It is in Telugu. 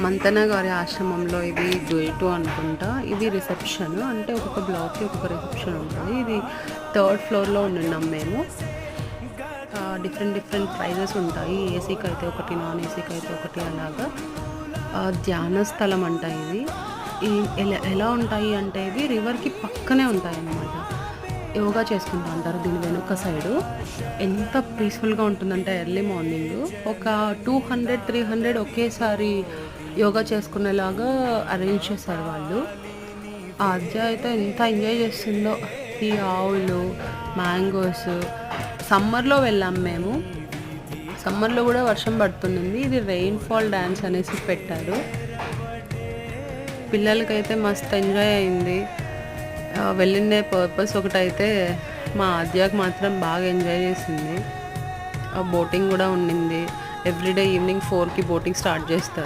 మంతన గారి ఆశ్రమంలో ఇది గేటు అనుకుంటా. ఇది రిసెప్షన్, అంటే ఒక్కొక్క బ్లాక్కి ఒక్కొక్క రిసెప్షన్ ఉంటుంది. ఇది 3rd ఫ్లోర్లో ఉన్నాం మేము. డిఫరెంట్ ప్రైజెస్ ఉంటాయి. ఏసీకి అయితే ఒకటి, నాన్ ఏసీకి అయితే ఒకటి, అలాగా. ధ్యాన స్థలం అంట ఇది. ఎలా ఉంటాయి అంటే ఇవి రివర్కి పక్కనే ఉంటాయి అన్నమాట. యోగా చేసుకుంటూ ఉంటారు దీని వెనుక సైడు. ఎంత పీస్ఫుల్గా ఉంటుందంటే ఎర్లీ మార్నింగ్ ఒక 200-300 ఒకేసారి యోగా చేసుకునేలాగా అరేంజ్ చేశారు వాళ్ళు. ఆ అద్య అయితే ఎంత ఎంజాయ్ చేస్తుందో. ఈ ఆవులు, మ్యాంగోస్. సమ్మర్లో వెళ్ళాం మేము. సమ్మర్లో కూడా వర్షం పడుతుంది. ఇది రెయిన్ఫాల్ డ్యాన్స్ అనేసి పెట్టారు. పిల్లలకైతే మస్తు ఎంజాయ్ అయింది. వెళ్ళిండే పర్పస్ ఒకటైతే మా ఆద్యాకి మాత్రం బాగా ఎంజాయ్ చేసింది. బోటింగ్ కూడా ఉండింది. ఎవ్రీడే ఈవినింగ్ 4కి బోటింగ్ స్టార్ట్ చేస్తారు.